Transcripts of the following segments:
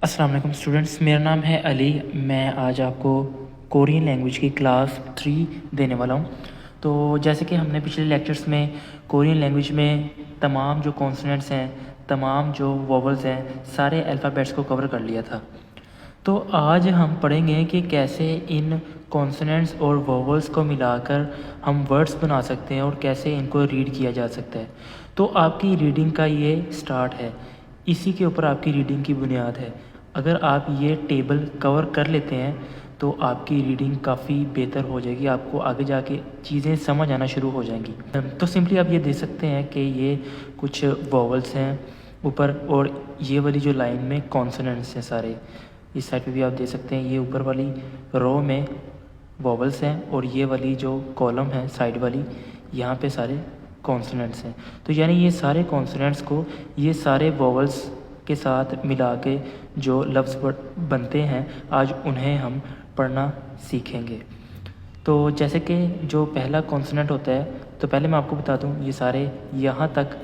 अस्सलाम वालेकुम स्टूडेंट्स, मेरा नाम है अली। मैं आज आपको कोरियन लैंग्वेज की क्लास 3 देने वाला हूँ। तो जैसे कि हमने पिछले लेक्चर्स में कोरियन लैंग्वेज में तमाम जो कॉन्सोनेंट्स हैं, तमाम जो वोवल्स हैं, सारे अल्फ़ाबेट्स को कवर कर लिया था। तो आज हम पढ़ेंगे कि कैसे इन कॉन्सोनेंट्स और वोवल्स को मिलाकर हम वर्ड्स बना सकते हैं और कैसे इनको रीड किया जा सकता है। तो आपकी रीडिंग का ये स्टार्ट है, इसी के ऊपर आपकी रीडिंग की बुनियाद है। अगर आप ये टेबल कवर कर लेते हैं तो आपकी रीडिंग काफ़ी बेहतर हो जाएगी, आपको आगे जाके चीज़ें समझ आना शुरू हो जाएंगी। तो सिंपली आप ये देख सकते हैं कि ये कुछ वोवल्स हैं ऊपर, और ये वाली जो लाइन में कॉन्सोनेंट्स हैं सारे। इस साइड पे भी आप देख सकते हैं, ये ऊपर वाली रो में वोवल्स हैं और ये वाली जो कॉलम है साइड वाली, यहाँ पे सारे कॉन्सोनेंट्स हैं। तो यानी ये सारे कॉन्सोनेंट्स को ये सारे वोवल्स के साथ मिला के जो लफ्ज़ बनते हैं, आज उन्हें हम पढ़ना सीखेंगे। तो जैसे कि जो पहला कॉन्सोनेंट होता है, तो पहले मैं आपको बता दूं, ये सारे यहाँ तक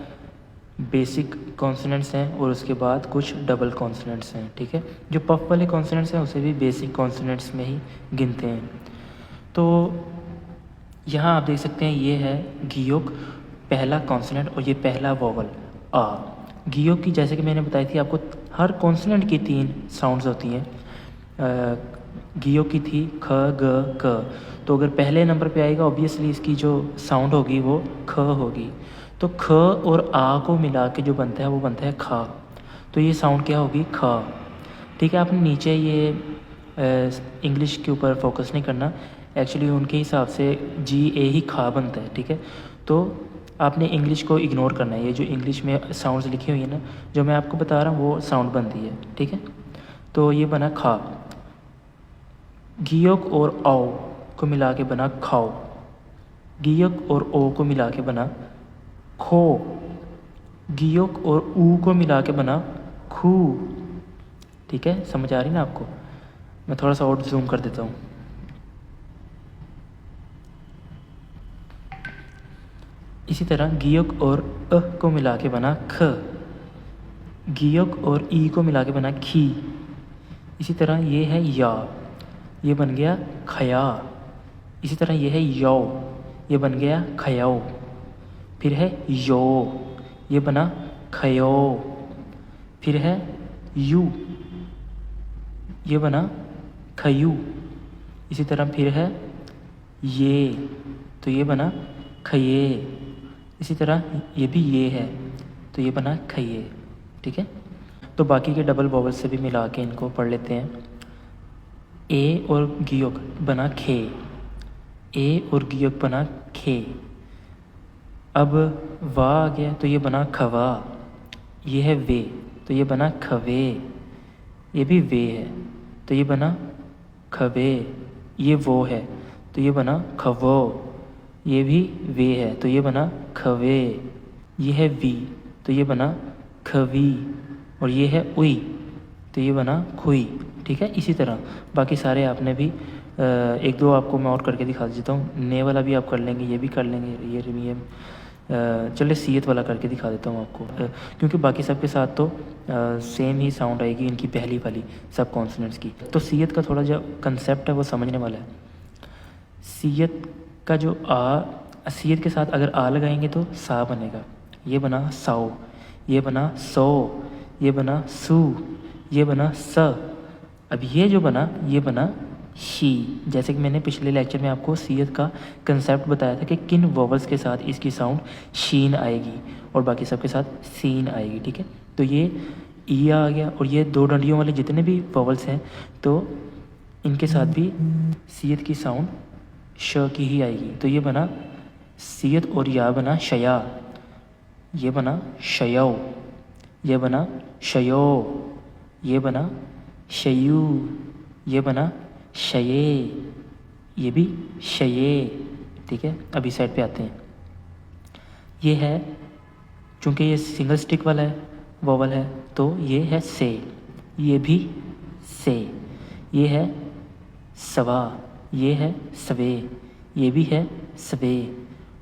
बेसिक कॉन्सोनेंट्स हैं और उसके बाद कुछ डबल कॉन्सोनेंट्स हैं। ठीक है, जो पफ वाले कॉन्सोनेंट्स हैं उसे भी बेसिक कॉन्सोनेंट्स में ही गिनते हैं। तो यहाँ आप देख सकते हैं, ये है गियोक, पहला कॉन्सोनेंट, और ये पहला वोवल आ। गियोक की जैसे कि मैंने बताई थी आपको, हर कॉन्सोनेंट की 3 साउंड्स होती हैं। गियोक की थी ख ग क, तो अगर पहले नंबर पे आएगा ऑब्वियसली इसकी जो साउंड होगी वो ख होगी। तो ख और आ को मिला के जो बनता है वो बनता है खा। तो ये साउंड क्या होगी? खा। ठीक है, आपने नीचे ये इंग्लिश के ऊपर फोकस नहीं करना, एक्चुअली उनके हिसाब से जी ए ही खा बनता है। ठीक है, तो आपने इंग्लिश को इग्नोर करना है। ये जो इंग्लिश में साउंड्स लिखी हुई है ना, जो मैं आपको बता रहा हूँ वो साउंड बनती है। ठीक है, तो ये बना खा। गियोक और आओ को मिला के बना खाओ। गियोक और ओ को मिला के बना खो। गियोक और ऊ को मिला के बना खू। ठीक है, समझ आ रही ना आपको? मैं थोड़ा सा और जूम कर देता हूँ। इसी तरह गियोक और अ को मिला के बना ख। गियोक और ई को मिला के बना खी। इसी तरह ये है या, ये बन गया खया। इसी तरह ये है यो, ये बन गया खयाओ। फिर है यो, ये बना खयो। फिर है यू, ये बना खयू। इसी तरह फिर है ये, तो ये बना खये। इसी तरह ये भी ये है, तो ये बना खये। ठीक है, तो बाकी के डबल वोवल से भी मिला के इनको पढ़ लेते हैं। ए और गियोक बना खे। ए और गियोक बना खे। अब वा आ गया तो ये बना खवा। ये है वे, तो ये बना खवे। ये भी वे है, तो ये बना खवे। ये वो है, तो ये बना खवो। ये भी वे है, तो ये बना खवे। ये है वी, तो ये बना खवी। और ये है उई, तो ये बना खुई। ठीक है, इसी तरह बाकी सारे आपने भी एक दो आपको मैं और करके दिखा देता हूँ। ने वाला भी आप कर लेंगे, ये भी कर लेंगे, ये चलिए सीयत वाला करके दिखा देता हूँ आपको, क्योंकि बाकी सब के साथ तो सेम ही साउंड आएगी इनकी पहली वाली सब कॉन्सोनेंट्स की। तो सीयत का थोड़ा जो कंसेप्ट है वो समझने वाला है। सीयत का जो सीयत के साथ अगर आ लगाएंगे तो सा बनेगा। ये बना साओ, ये बना सो, ये बना सू, ये बना स। अब ये जो बना, ये बना शी। जैसे कि मैंने पिछले लेक्चर में आपको सीयत का कंसेप्ट बताया था कि किन वोवल्स के साथ इसकी साउंड शीन आएगी और बाकी सब के साथ सीन आएगी। ठीक है, तो ये ई आ गया, और ये 2 डंडियों वाले जितने भी वोवल्स हैं तो इनके साथ भी सीयत की साउंड श की ही आएगी। तो ये बना सीयत और या बना शया। ये बना शयो, ये बना शयो। ये बना शयू, ये बना शये, ये भी शये। ठीक है, अभी साइड पे आते हैं। ये है, चूँकि ये सिंगल स्टिक वाला है वोवल है, तो ये है से। ये भी से। ये है सवा, ये है सवे। ये भी है सवे।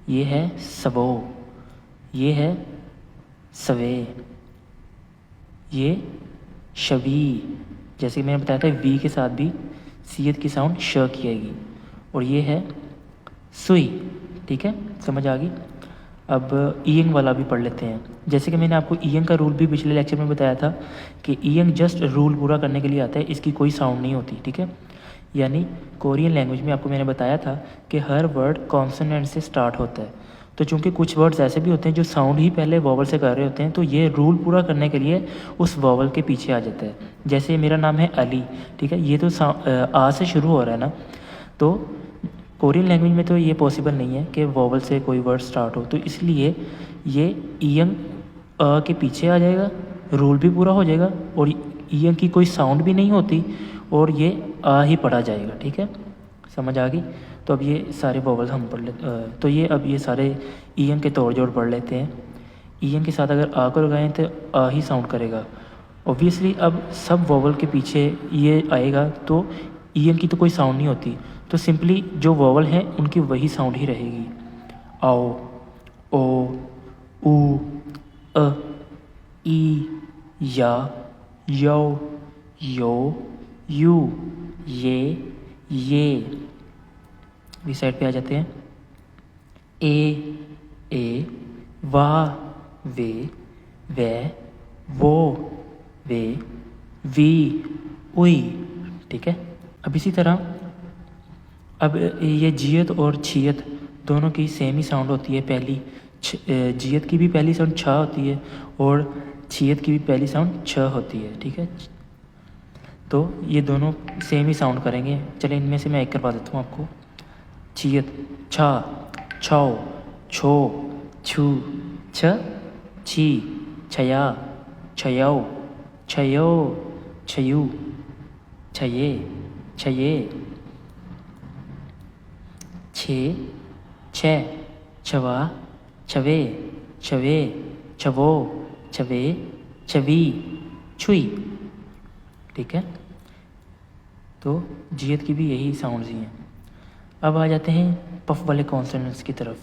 ये है सवो। ये है सवे। ये शवी, जैसे कि मैंने बताया था वी के साथ भी सीयत की साउंड श की आएगी, और ये है सुई। ठीक है, समझ आ गई। अब ईयंग वाला भी पढ़ लेते हैं। जैसे कि मैंने आपको ईयंग का रूल भी पिछले लेक्चर में बताया था कि ईयंग जस्ट रूल पूरा करने के लिए आता है, इसकी कोई साउंड नहीं होती। ठीक है, यानी कोरियन लैंग्वेज में आपको मैंने बताया था कि हर वर्ड कॉन्सोनेंट से स्टार्ट होता है। तो चूंकि कुछ वर्ड्स ऐसे भी होते हैं जो साउंड ही पहले वॉवल से कर रहे होते हैं, तो ये रूल पूरा करने के लिए उस वॉवल के पीछे आ जाता है। जैसे मेरा नाम है अली, ठीक है, ये तो आ से शुरू हो रहा है ना, तो कोरियन लैंग्वेज में तो ये पॉसिबल नहीं है कि वॉवल से कोई वर्ड स्टार्ट हो, तो इसलिए ये ईयंग अ के पीछे आ जाएगा, रूल भी पूरा हो जाएगा, और ईयंग की कोई साउंड भी नहीं होती, और ये आ ही पढ़ा जाएगा। ठीक है, समझ आ गई। तो अब ये सारे वॉवल हम पढ़ ले, तो ये अब ये सारे ईयंग के तोड़ जोड़ पढ़ लेते हैं। ईयंग के साथ अगर आ को लगाएं तो आ ही साउंड करेगा। ऑब्वियसली अब सब वॉवल के पीछे ये आएगा, तो ईयंग की तो कोई साउंड नहीं होती, तो सिंपली जो वॉवल हैं उनकी वही साउंड ही रहेगी। आओ, ओ, ऊ, अ, ई, या, यो, यो, यू, ये। इस साइड पे आ जाते हैं। ए, वाह, वे, वो, वे, वी, उई। ठीक है, अब इसी तरह अब ये जियत और छियत दोनों की सेम ही साउंड होती है। पहली जियत की भी पहली साउंड छ होती है, और छियत की भी पहली साउंड छ होती है। ठीक है, तो ये दोनों सेम ही साउंड करेंगे। चलिए इनमें से मैं एक करवा देता हूँ आपको। छियत छा, छौ, छो, छू, छ, छी, छया, छयौ, छयो, छयू, छये, छये, छे, छे, छवा, छवे, छवे, छवो, छवे, छवी, छुई। ठीक है, तो जियत की भी यही साउंड्स ही हैं। अब आ जाते हैं पफ वाले कॉन्सोनेंट्स की तरफ।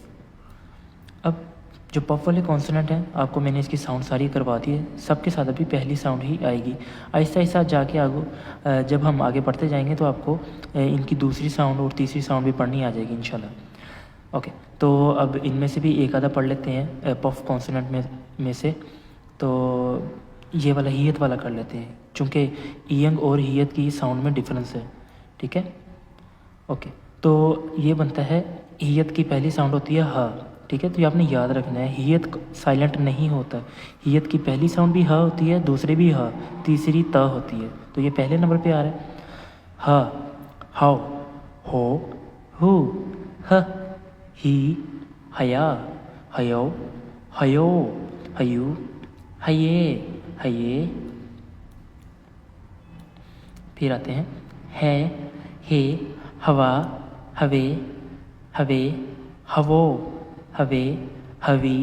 अब जो पफ वाले कॉन्सोनेंट हैं, आपको मैंने इसकी साउंड सारी करवा दी है। सबके साथ अभी पहली साउंड ही आएगी। आहिस्ता आहिस्ता जाके आगे जब हम आगे बढ़ते जाएंगे तो आपको इनकी दूसरी साउंड और तीसरी साउंड भी पढ़नी आ जाएगी इंशाल्लाह। ओके, तो अब इनमें से भी एक आधा पढ़ लेते हैं पफ कॉन्सोनेंट में से। तो ये वाला हियत वाला कर लेते हैं, चूँकि ईयंग और हियत की साउंड में डिफरेंस है। ठीक है, ओके, तो ये बनता है, हियत की पहली साउंड होती है ह। ठीक है, तो ये आपने याद रखना है, हियत साइलेंट नहीं होता। हियत की पहली साउंड भी ह होती है, दूसरी भी ह, तीसरी त होती है। तो ये पहले नंबर पे आ रहा है। ह, हाउ, हो, हु, ह, ही, हया, हयो, हयो, हयू, हये, हये। फिर आते हैं है, हे, हवा, हवे, हवे, हवो, हवे, हवी,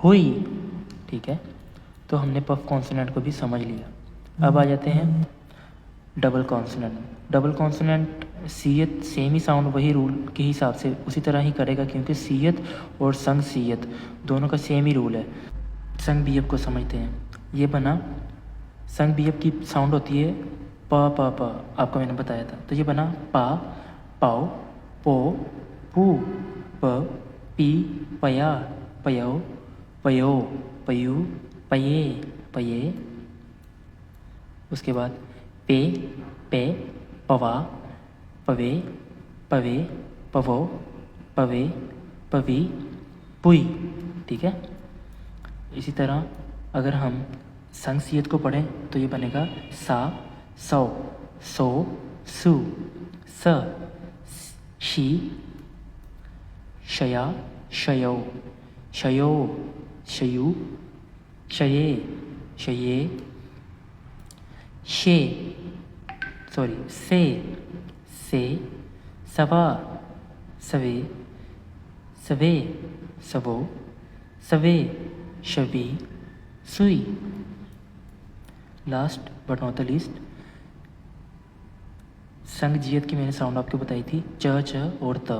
हुई। ठीक है, तो हमने पफ कॉन्सोनेंट को भी समझ लिया। अब आ जाते हैं डबल कॉन्सोनेंट। डबल कॉन्सोनेंट सीयत सेम ही साउंड वही रूल के हिसाब से उसी तरह ही करेगा, क्योंकि सीयत और संग सीयत दोनों का सेम ही रूल है। संग बीयप को समझते हैं। ये बना, संग बीयप की साउंड होती है प प प, आपको मैंने बताया था। तो ये बना पा, पाओ, पो, पू, प, पी, पया, पयो, पयो, पयू, पये, पये। उसके बाद पे, पे, पवा, पवे, पवे, पवो, पवे, पवी, पुई। ठीक है, इसी तरह अगर हम संगसियत को पढ़ें तो ये बनेगा सा, सौ, सो, सु, स, शी, शया, शयो, शयो, शयू, शये, शये, शे, से, सवा, सवे, सवे, सवो, सवे, शवी, सुई। Last but not the least, संग जियत की मैंने साउंड आपको बताई थी च, च और त।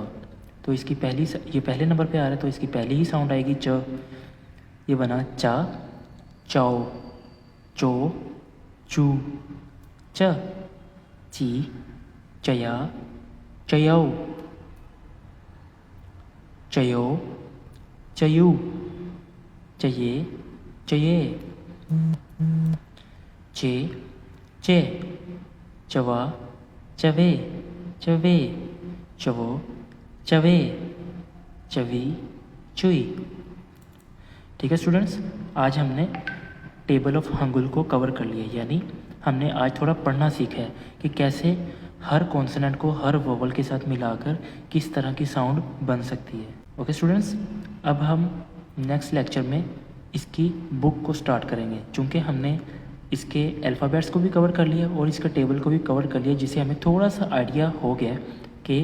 तो इसकी पहली, ये पहले नंबर पे आ रहा है, तो इसकी पहली ही साउंड आएगी च। ये बना चा, चाओ, चो, चू, च, ची, चया, चयौ, चयो, चयू, चये, चये, चे, चे, चवा, चवे, चवे, चवो, चवे, चवी, चुई। ठीक है स्टूडेंट्स, आज हमने टेबल ऑफ हंगुल को कवर कर लिया, यानी हमने आज थोड़ा पढ़ना सीखा है कि कैसे हर कॉन्सोनेंट को हर वोवल के साथ मिलाकर किस तरह की साउंड बन सकती है। ओके स्टूडेंट्स, अब हम नेक्स्ट लेक्चर में इसकी बुक को स्टार्ट करेंगे, चूँकि हमने इसके अल्फ़ाबेट्स को भी कवर कर लिया और इसका टेबल को भी कवर कर लिया, जिससे हमें थोड़ा सा आइडिया हो गया कि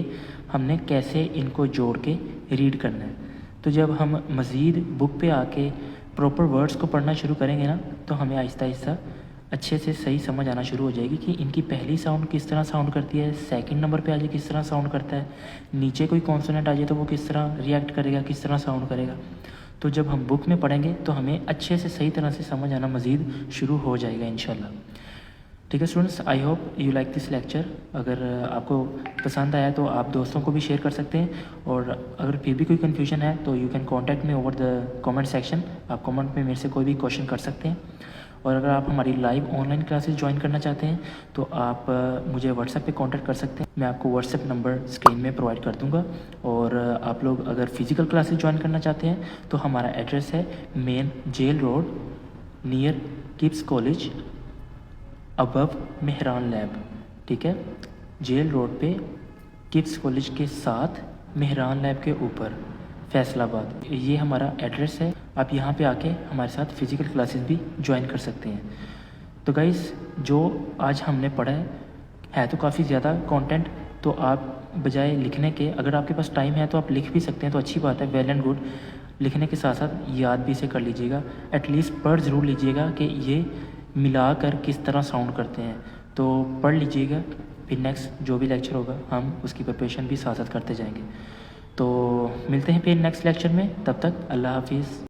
हमने कैसे इनको जोड़ के रीड करना है। तो जब हम मज़ीद बुक पे आके प्रॉपर वर्ड्स को पढ़ना शुरू करेंगे ना, तो हमें आहिस्ता आहिस्ता अच्छे से सही समझ आना शुरू हो जाएगी कि इनकी पहली साउंड किस तरह साउंड करती है, सेकंड नंबर पे आ जाए किस तरह साउंड करता है, नीचे कोई कॉन्सोनेंट आ जाए तो वो किस तरह रिएक्ट करेगा, किस तरह साउंड करेगा। तो जब हम बुक में पढ़ेंगे तो हमें अच्छे से सही तरह से समझ आना मज़ीद शुरू हो जाएगा इंशाल्लाह। ठीक है students, I hope you like this lecture. अगर आपको पसंद आया तो आप दोस्तों को भी शेयर कर सकते हैं, और अगर फिर भी कोई कन्फ्यूजन है तो you can contact me over the comment section. आप कमेंट में मेरे से कोई भी क्वेश्चन कर सकते हैं। और अगर आप हमारी लाइव ऑनलाइन क्लासेस ज्वाइन करना चाहते हैं तो आप मुझे व्हाट्सएप पे कांटेक्ट कर सकते हैं। मैं आपको व्हाट्सएप नंबर स्क्रीन में प्रोवाइड कर दूंगा। और आप लोग अगर फिज़िकल क्लासेस ज्वाइन करना चाहते हैं तो हमारा एड्रेस है main jail road near KIPS college above Mehran lab. ठीक है, जेल रोड पे किप्स कॉलेज के साथ मेहरान लैब के ऊपर फैसलाबाद, ये हमारा एड्रेस है। आप यहाँ पे आके हमारे साथ फ़िज़िकल क्लासेस भी ज्वाइन कर सकते हैं। तो गाइस, जो आज हमने पढ़ा है तो काफ़ी ज़्यादा कंटेंट, तो आप बजाय लिखने के, अगर आपके पास टाइम है तो आप लिख भी सकते हैं, तो अच्छी बात है, वेल एंड गुड। लिखने के साथ साथ याद भी इसे कर लीजिएगा, एटलीस्ट पढ़ ज़रूर लीजिएगा कि ये मिलाकर किस तरह साउंड करते हैं। तो पढ़ लीजिएगा, फिर नेक्स्ट जो भी लेक्चर होगा हम उसकी प्रिपरेशन भी साथ साथ करते जाएंगे। तो मिलते हैं फिर नेक्स्ट लेक्चर में, तब तक अल्लाह हाफिज़।